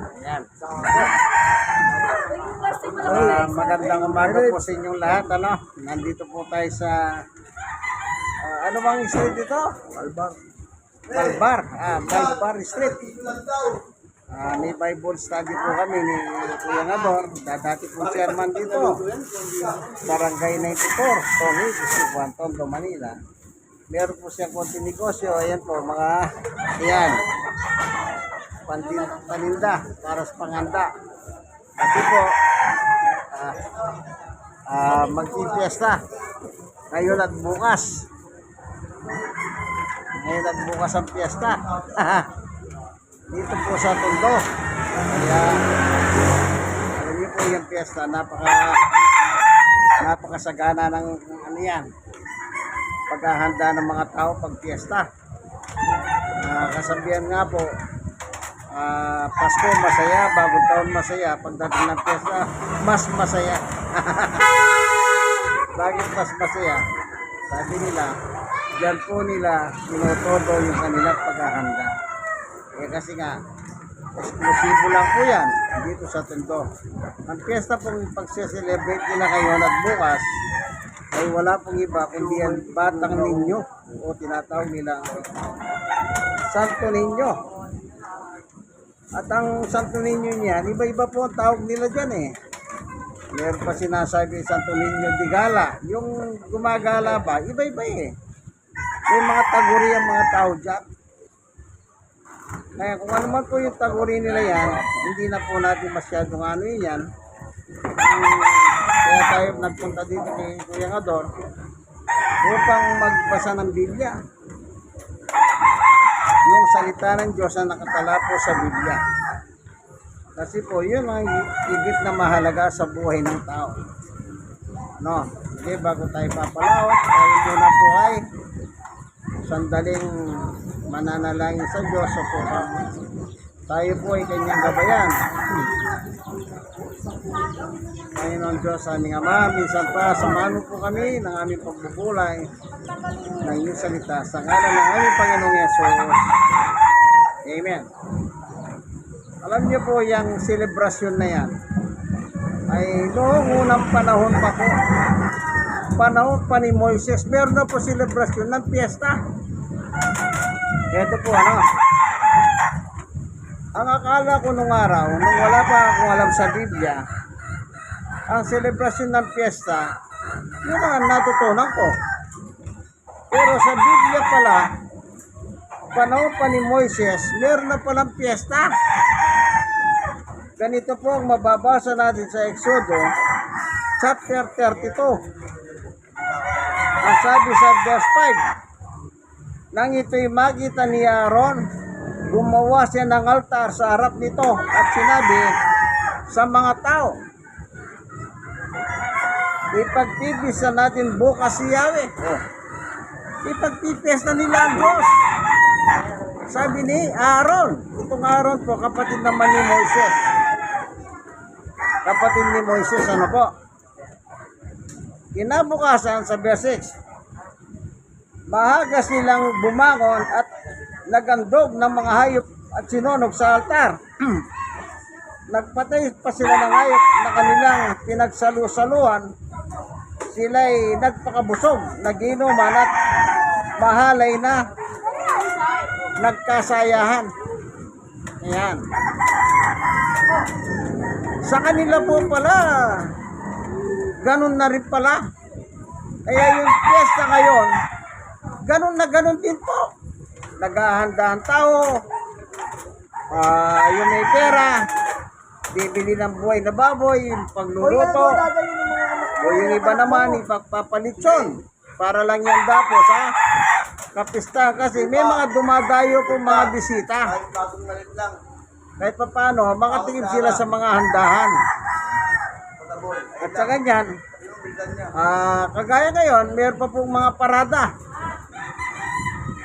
Ayan. Magandang umaga po sa inyong lahat. Nandito po tayo sa ano bang street dito? Malbar Street. May Bible study po kami ni Kuya Ngador, dati po chairman dito. Barangay 94, Tony, District 1, Tondo, Manila. Meron po siyang konti negosyo. Ayan po, mga ayan. Paninda para sa panganda. Kasi po magpipiesta ngayon at bukas. Ngayon at bukas ang piyesta. Dito po sa Tondo. Kaya alam niyo po yung piyesta, napakasagana ng ano yan, paghahanda ng mga tao pag piyesta. Kasabihan nga po, Pasko masaya, bagong taon masaya, pagdating ng piyesta mas masaya. Bakit mas masaya? Sabi nila, diyan po nila tinotodo yung kanilang paghahanda. Kasi nga, eksklusibo lang po yan dito sa Tondo. Ang piyesta pong pagse-celebrate nila ngayon at bukas ay wala pong iba kundi ang Batang Ninyo o tinatawag nila Santo Niño. At ang Santo Niño niyan, iba-iba po ang tawag nila dyan eh. Meron pa sinasabi Santo Niño de Gala. Yung gumagala ba, iba-iba eh. May mga taguri ang mga tao dyan. Kaya kung ano man po yung taguri nila yan, hindi na po natin masyadong ano yan. Kaya tayo nagpunta dito kay Kuya Ngador upang magbasa ng Biblia. Yung salita ng Diyos na nakatala po sa Biblia. Kasi po yun ang higit na mahalaga sa buhay ng tao. No, sige, bago tayo papalaot, tayo muna po ay sandaling mananalangin sa Diyos so po tayo po ay kanyang gabayan. Panginoon Diyos, aming Ama, minsan pa samahan mo po kami ng aming pagbubulay ng iyong salita sa ngalan ng aming Panginoong Yesus. Amen. Alam niyo po yung selebrasyon na yan ay noong unang panahon pa po, panahon pa ni Moises, meron na po selebrasyon ng piyesta. Ito po ang akala ko nung araw, nung wala pa akong alam sa Biblia, ang selebrasyon ng piyesta, yun ang natutunan ko. Pero sa Biblia pala, panahon pa ni Moises, meron na palang piyesta. Ganito po ang mababasa natin sa Exodo, chapter 32. Ang sabi sa verse 5, nang ito'y makita ni Aaron, gumawa siya ng altar sa harap nito at sinabi sa mga tao, ipagpipisa natin bukas si Yahweh. Ipagpipisa nila ang Diyos. Sabi ni Aaron, itong Aaron po, kapatid naman ni Moises. Kapatid ni Moises, ano po? Kinabukasan sa verse 6, mahagas nilang bumangon at nagandog ng mga hayop at sinunog sa altar. Nagpatay pa sila ng hayop na kanilang pinagsalusaluhan. Sila'y nagpakabusog, naginuman at mahalay na nagkasayahan. Ayan. Sa kanila po pala, ganun na rin pala. Kaya yung piyesta ngayon, ganun na ganun din po. Naghahanda ang tao, yung may pera, bibili ng buhay na baboy, yung pagluluto, o yung iba naman, ipagpapalitson, para lang yan dapos, kapista. Kasi may mga dumadayo po mga bisita. Kahit pa paano, makatingin sila sa mga handahan. At sa ganyan, kagaya ngayon, mayroon pa pong mga parada.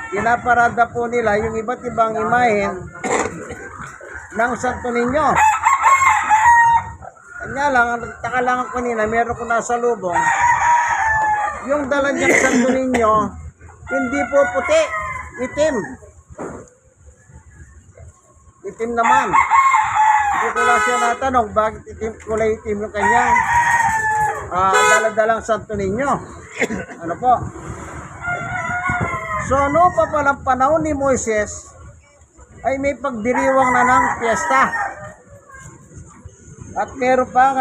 Pinaparada po nila yung iba't ibang imahen ng Santo Niño. Kanya lang, ang taka lang ako kanina, meron ko nasa lubong. Yung dala niyang Santo Niño, hindi po puti, itim. Itim naman. siya natanong, bakit kulay itim yung kanyang daladalang Santo Niño? Ano po? So, ano pa palang panahon ni Moises, ay may pagdiriwang na ng piyesta. At meron pang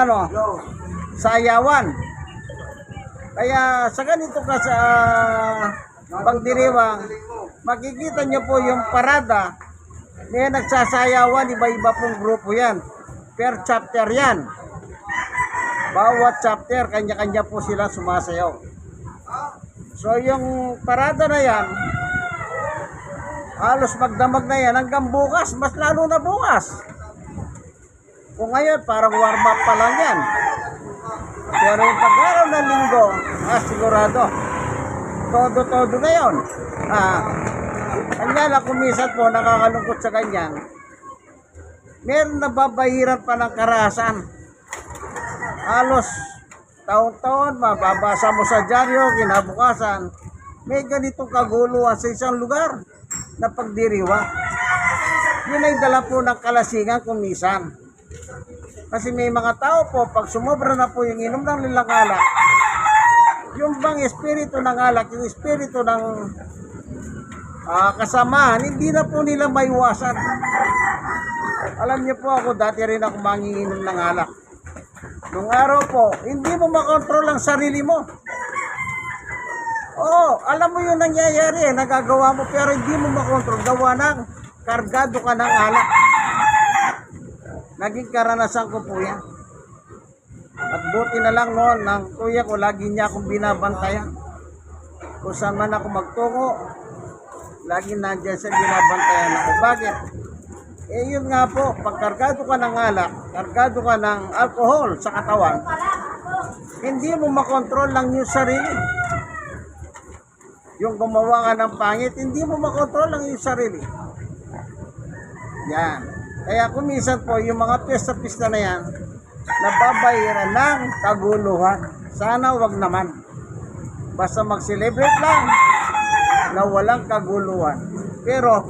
sayawan. Kaya sa ganito ka sa pagdiriwang, makikita nyo po yung parada, may nagsasayawan, iba-iba pong grupo yan. Per chapter yan. Bawat chapter, kanya-kanya po sila sumasayaw. So yung parada na yan, halos magdamag na yan hanggang bukas, mas lalo na bukas. Kung ngayon, parang warm up pa lang yan. Pero yung pag-araw ng linggo, sigurado, todo-todo na yun. Kanya lang kumisan po, nakakalungkot sa ganyan. Meron na babahiran pa ng karahasan. Halos taon-taon, mababasa mo sa dyaryo, kinabukasan, may ganitong kaguluhan sa isang lugar na pagdiriwa. Yun ay dala po ng kalasingan kumisan. Kasi may mga tao po, pag sumobra na po yung inom ng nilang alak, yung bang espiritu ng alak, yung espiritu ng kasamahan, hindi na po nila maiwasan. Alam niyo po ako, dati rin ako manginginom ng alak. Nung araw po, hindi mo makontrol ang sarili mo. Oo, alam mo yung nangyayari, nagagawa mo, pero hindi mo makontrol. Gawa ng kargado ka ng alak. Naging karanasan ko po yan. At buti na lang noon, ng kuya ko, lagi niya akong binabantayan. Kung saan man ako magtungo, lagi nandiyan siya binabantayan ako. Bakit? Yun nga po, pag kargado ka ng alak, kargado ka ng alcohol sa katawan, hindi mo makontrol lang yung sarili. Yung gumawa ka ng pangit, hindi mo makontrol lang yung sarili. Yan. Kaya kumisan po, yung mga pista-pista na yan, nababayaran ng kaguluhan. Sana wag naman. Basta mag-celebrate lang na walang kaguluhan. Pero,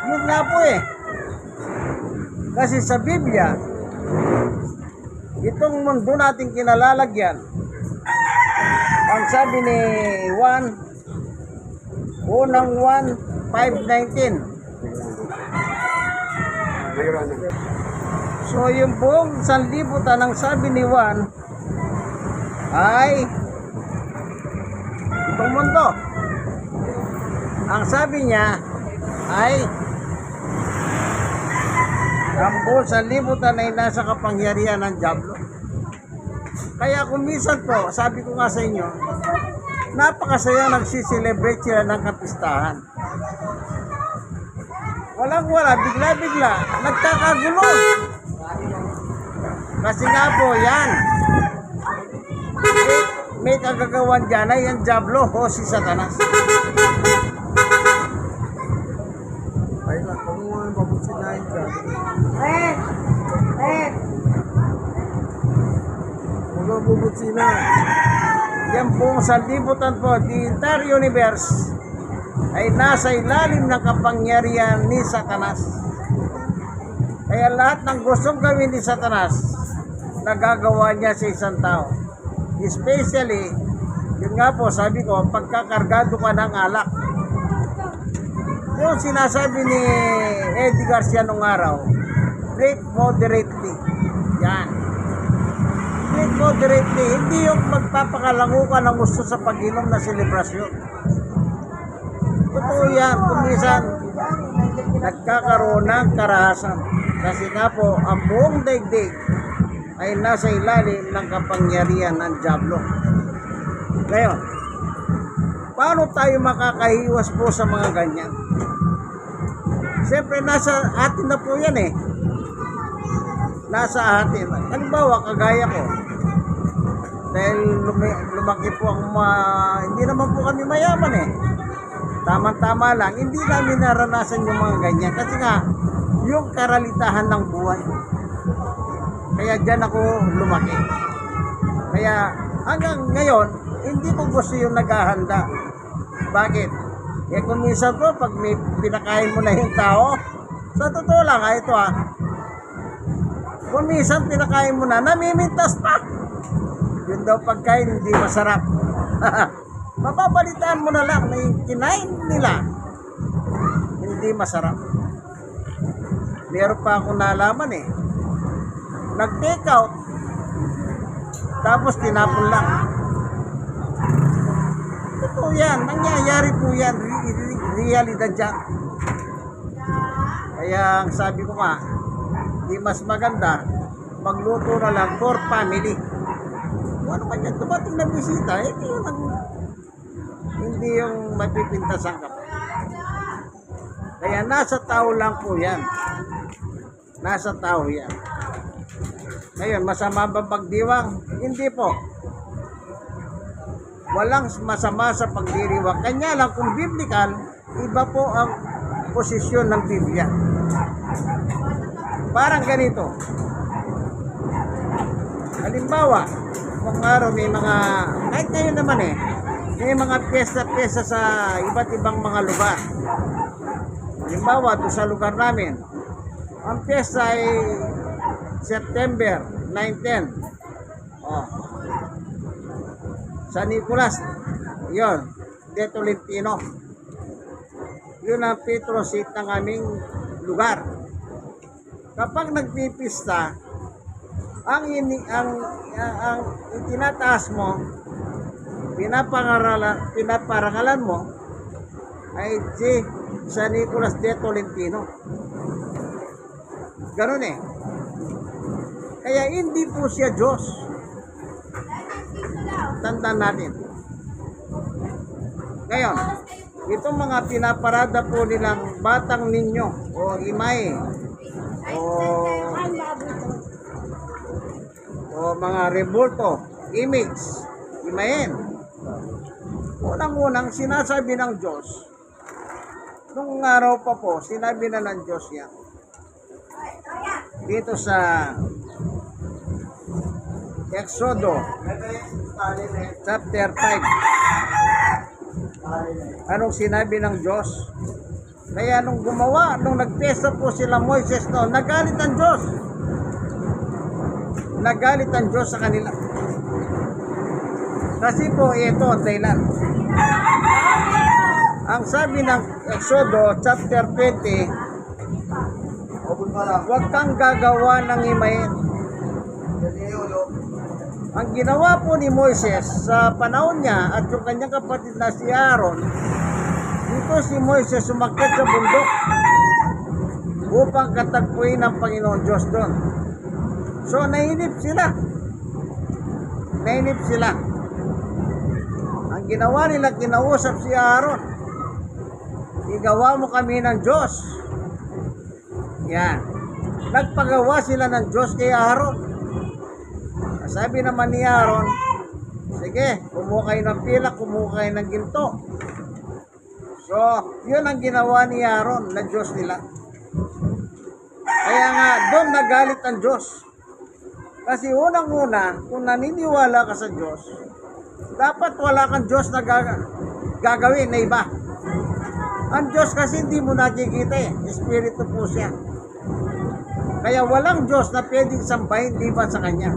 yun nga po kasi sa Biblia, itong mundo natin kinalalagyan, ang sabi ni unang 1:5-19. So yung buong sanlibutan, ang sabi ni Juan ay itong mundo. Ang sabi niya ay ang buong sanlibutan ay nasa kapangyarihan ng dyablo. Kaya kung minsan po, sabi ko nga sa inyo, napakasaya nagsiselebrate sila ng kapistahan. Walang-wala, bigla-bigla, nagkakagulo. Kasi nga po, yan. May kagagawan dyan ay ang dyablo o si Satanas. Ay, kung pabutsinahin ka. Huwag bubutsina. Yan pong sanlibutan po, the entire universe ay nasa ilalim ng kapangyarihan ni Satanas. Kaya lahat ng gustong gawin ni Satanas, nagagawa niya sa isang tao. Especially, yun nga po, sabi ko, pagkakargado ka ng alak. Yung sinasabi ni Eddie Garcia nung araw, drink moderately. Yan. Drink moderately. Hindi yung magpapakalango ka ng gusto sa pag-inom na selebrasyon. Totoo yan. Kumisan, nagkakaroon ng karahasan. Kasi nga po, ang buong daigdig ay nasa ilalim ng kapangyarihan ng dyablo. Ngayon, paano tayo makakahiwas po sa mga ganyan? Siyempre, nasa atin na po yan Nasa atin. Halimbawa, kagaya ko. Dahil lumaki po ang hindi naman po kami mayaman Tama-tama lang. Hindi namin naranasan yung mga ganyan. Kasi nga, yung karalitahan ng buhay. Kaya dyan ako lumaki. Kaya hanggang ngayon, hindi ko gusto yung naghahanda. Bakit? Kung minsan po, pag may pinakain mo na yung tao, sa totoo lang, ito Kung minsan pinakain mo na, namimintas pa. Yun daw pagkain hindi masarap. Mapapalitan mo na lang na yung kinain nila hindi masarap. Meron pa akong nalaman eh. Nag-take out tapos tinapon lang. Totoo yan, nangyayari po yan, realidad yan. Kaya ang sabi ko nga, di mas maganda magluto na lang for family. Kung ano man yan, dumating na bisita, hindi yung mapipintasan ka pa. Kaya nasa tao lang po yan. Nasa tao yan. Ngayon, masama ba pagdiwang? Hindi po. Walang masama sa pagdiriwang. Kanya lang kung biblical, iba po ang posisyon ng Biblia. Parang ganito. Halimbawa, kung araw may mga, kahit ngayon naman may mga piyesta-piyesta sa iba't ibang mga lugar. Halimbawa, doon sa lugar namin, ang piyesta ay September 9-10. San Nicolas, yun, De Tolentino. Yun ang Petrosit ng aming lugar. Kapag nagpipista, ang itinataas mo, pinaparangalan mo ay si San Nicolas de Tolentino. Ganun eh. Kaya hindi po siya Diyos. Tandaan natin. Ngayon, itong mga pinaparada po nilang batang ninyo o imay o mga rebulto, image, imayin. Unang-unang sinasabi ng Diyos, nung araw pa po, sinabi na ng Diyos yan. Dito sa Exodo chapter 5. Anong sinabi ng Diyos? Kaya nung nagpesta po sila Moises noon, nagalit ang Diyos. Nagalit ang Diyos sa kanila. Kasi po ito ang dahilan. Ang sabi ng Exodo chapter 20, huwag kang gagawa ng imayin. Ang ginawa po ni Moises sa panahon niya at yung kanyang kapatid na si Aaron, dito si Moises sumakyat sa bundok upang katagpuin ng Panginoon Diyos doon. So nainip sila. Ang ginawa nila, kinausap si Aaron, igawa mo kami ng Diyos. Yan. Nagpagawa sila ng Diyos kay Aaron. Sabi naman ni Aaron, sige, kumuha kayo ng pilak, kumuha kayo ng ginto. So, yun ang ginawa ni Aaron na Diyos nila. Kaya nga, doon nagalit ang Diyos. Kasi unang-una, kung naniniwala ka sa Diyos, dapat wala kang Diyos na gagawin na iba. Ang Diyos kasi hindi mo nakikita Espiritu po siya. Kaya walang Diyos na pwedeng sambahin liban sa Kanya.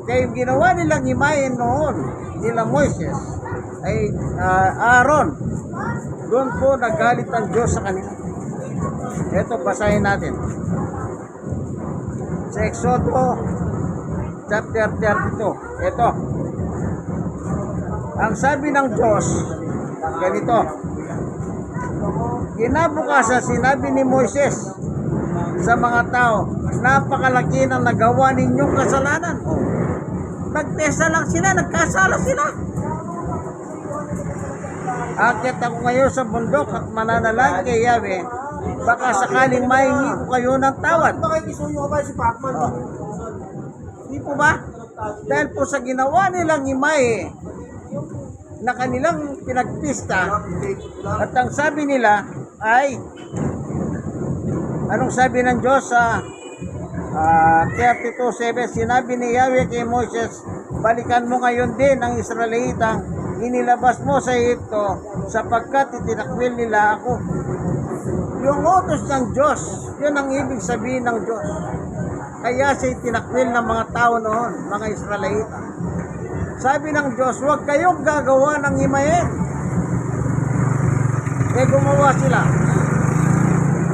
Kaya yung ginawa nilang imayin noon, nila Moises, ay Aaron, doon po nagalit ang Diyos sa kanila. Ito, basahin natin. Sa Exodo chapter 32. Ito. Ang sabi ng Diyos, ganito. Kinabukasan sinabi ni Moises sa mga tao, napakalaki ng nagawa ninyong kasalanan. Nagpesa lang sila, nagkasala sila. Akyat ako ngayon sa bundok at mananalang kay Yahweh, baka sakaling mahingi ko kayo ng tawad. Di po ba? Dahil po sa ginawa nilang imay na kanilang pinagpista, at ang sabi nila ay, anong sabi ng Diyos sa 32:7, sinabi ni Yahweh kay Moses, balikan mo ngayon din ang Israelitang inilabas mo sa Egypto sapagkat itinakwil nila ako. Yung utos ng Diyos, yun ang ibig sabihin ng Diyos. Kaya siya tinakwil ng mga tao noon, mga Israelita. Sabi ng Diyos, huwag kayong gagawa ng himayin. Kaya gumawa sila.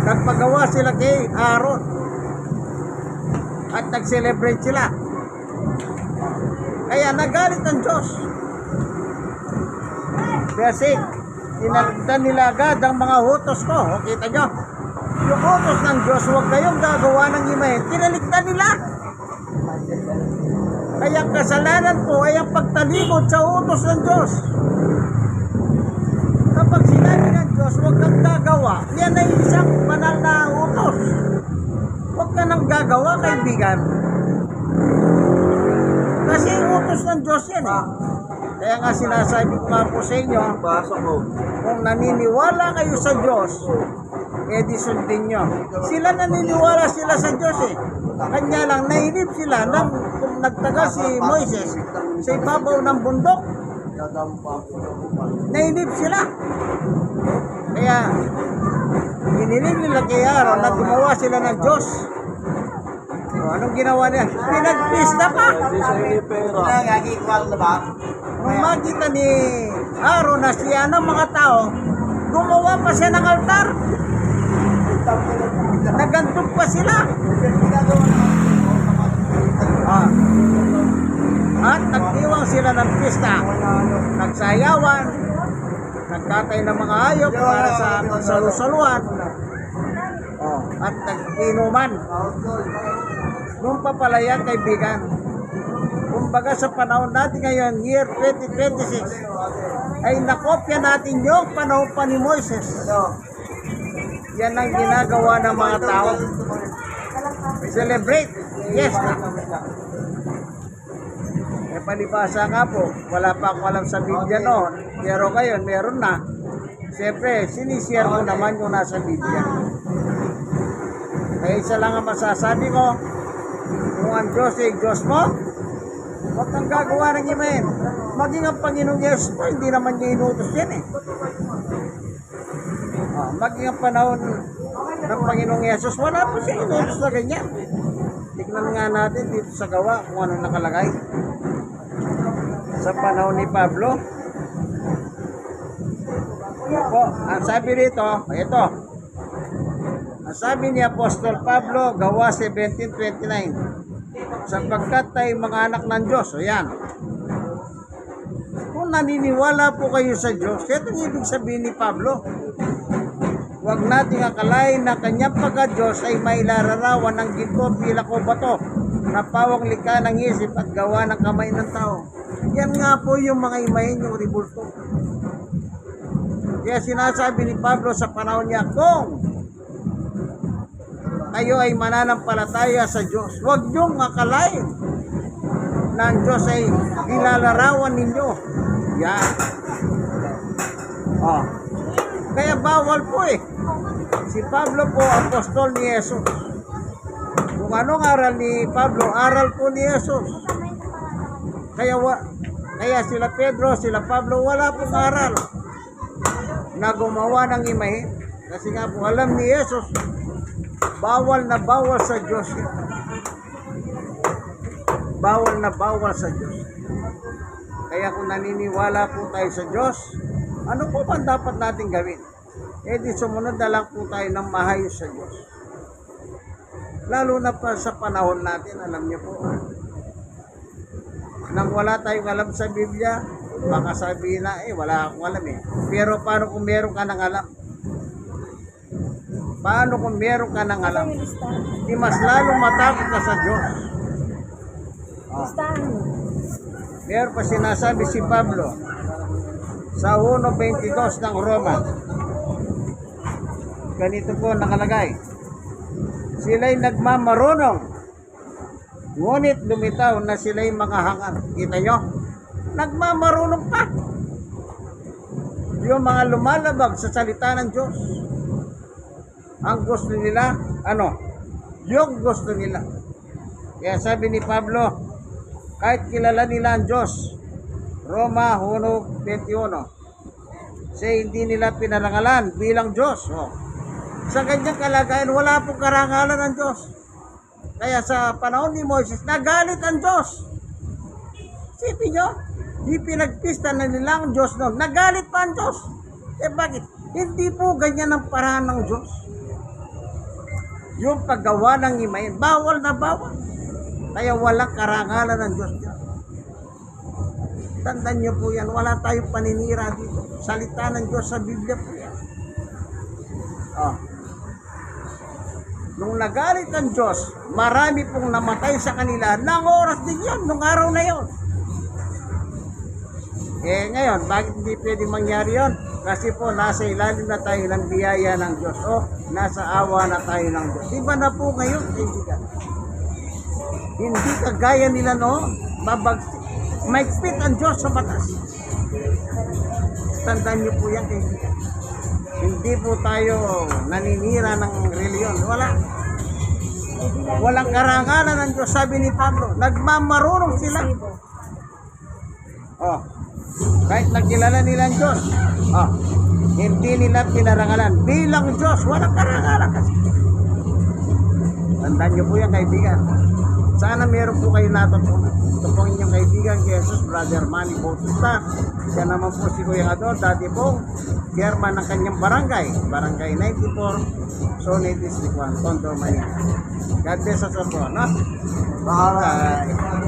Nagpagawa sila kay Aaron. At nag-celebrate sila. Kaya nagalit ang Diyos. Kasi tinagdan nila agad ang mga hutos ko. O, kita nyo? Yung hutos ng Diyos, huwag kayong gagawa ng himayin. Tinaligdan nila. Kaya ang kasalanan po ay ang pagtalikod sa utos ng Diyos. Kapag sinabi ng Diyos, huwag kang gagawa, yan ay isang banal na utos. Huwag ka nang gagawa, kaibigan. Kasi utos ng Diyos yan eh. Kaya nga sinasabi ko nga po sa inyo, kung naniniwala kayo sa Diyos, eh di sundin nyo. Sila naniniwala sila sa Diyos eh. Kanya lang, nainip sila nang kung nagtaga si Moises sa ibabaw ng bundok. Nainip sila. Kaya, hiniling nila kay Aaron na gumawa sila ng Diyos. O, anong ginawa niya? Pinagpista pa. Nung makita ni Aaron na siya ng mga tao, gumawa pa siya ng altar. Nagantog pa sila. At nagtiwang sila ng pista. Nagsayawan, nagkatay ng mga hayop para sa pagsalusaluan. At nag-inuman. Nung papalayan, kaibigan, kumbaga sa panahon natin ngayon, year 2026, ay nakopya natin yung panahon pa ni Moises. Yan ang ginagawa ng mga tao. Celebrate. Yes. Eh, palibasa nga po, wala pa ako alam sa Biblia noon. Pero ngayon, meron na. Siyempre, sinishare ko naman yung nasa Biblia. Kaya isa lang ang masasabi ko, kung ang Diyos ay Diyos mo, huwag kang gagawa ng himayin. Maging ang Panginoong Yesus po, hindi naman niya inutos yan eh. Maging ang panahon ng Panginoong Yesus, wala po siya inutos na ganyan. Tignan nga natin dito sa gawa kung ano nakalagay. Sa panahon ni Pablo. Po, ang sabi rito, ito. Ang sabi ni Apostol Pablo, gawa 17:29. Sapagkat tayo mga anak ng Diyos. O yan. Kung naniniwala po kayo sa Diyos, ito ang ibig sabihin ni Pablo. Huwag nating akalain na kanyang pagka-Diyos ay may lararawan ng ginto, pilak o bato na pawang likha ng isip at gawa ng kamay ng tao. Yan nga po yung mga imahin, yung ribulto. Kaya sinasabi ni Pablo sa panahon niya, kung kayo ay mananampalataya sa Diyos, huwag niyong akalain na ang Diyos ay nilalarawan ninyo. Yan. Kaya bawal po eh. Si Pablo po, apostol ni Jesus. Kung anong aral ni Pablo, aral po ni Jesus. Kaya sila Pedro, sila Pablo, wala pong aral na gumawa ng imahe. Kasi nga po, alam ni Jesus, bawal na bawal sa Diyos. Bawal na bawal sa Diyos. Kaya kung naniniwala po tayo sa Diyos, ano po ba dapat natin gawin? Eh di sumunod na lang po tayo ng maayos sa Diyos. Lalo na pa sa panahon natin, alam niyo po, nang wala tayong alam sa Biblia, baka sabihin na, wala akong alam eh. Pero paano kung meron ka ng alam? Paano kung meron ka ng alam? Di mas lalong matakot ka sa Diyos. Meron pa sinasabi si Pablo sa 1:22 ng Roma. Ganito po nakalagay. Sila'y nagmamarunong, ngunit lumitaw na sila'y makahangar. Kita nyo? Nagmamarunong pa. Yung mga lumalabag sa salita ng Diyos. Ang gusto nila, ano? Yung gusto nila. Kaya sabi ni Pablo, kahit kilala nila ang Diyos, Roma 1:21, say hindi nila pinarangalan bilang Diyos. Sa kanyang kalagayan, wala pong karangalan ng Diyos. Kaya sa panahon ni Moses, nagalit ang Diyos. Isipin nyo, di pinagpista na nila ang Diyos noon. Nagalit pa ang Diyos. Eh bakit? Hindi po ganyan ang paraan ng Diyos. Yung paggawa ng imahin, bawal na bawal. Kaya walang karangalan ng Diyos dyan. Tandaan nyo po yan, wala tayong paninira dito. Salita ng Diyos sa Biblia po yan. Oh. Nung nagalit ang Diyos, marami pong namatay sa kanila. Nang oras din yun, nung araw na yun. Eh ngayon, bakit hindi pwedeng mangyari yun? Kasi po, nasa ilalim na tayo ng biyaya ng Diyos. O, nasa awa na tayo ng Diyos. Iba na po ngayon, kaibigan. Hindi kagaya nila noon. Babagsik. Maigpit ang Diyos sa batas. Tandaan niyo po yan, kaibigan. Hindi po tayo naninira ng reliyon. Wala. Walang karangalan ng Diyos. Sabi ni Pablo, nagmamarunong sila. Oh, kahit nagkilala nila ang Diyos, oh, hindi nila pinarangalan. Bilang Diyos, walang karangalan kasi. Tandaan niyo po yan, kaibigan. Sana meron po kayo natutunan. Ito po inyong kaibigan, Jesus, Brother Manny Bautista. Siya naman po si Kuya Ador, dati po, chairman ng kanyang barangay, Barangay 94, Sonny District 1, Tondo, Manila. God bless us po, no? Bye!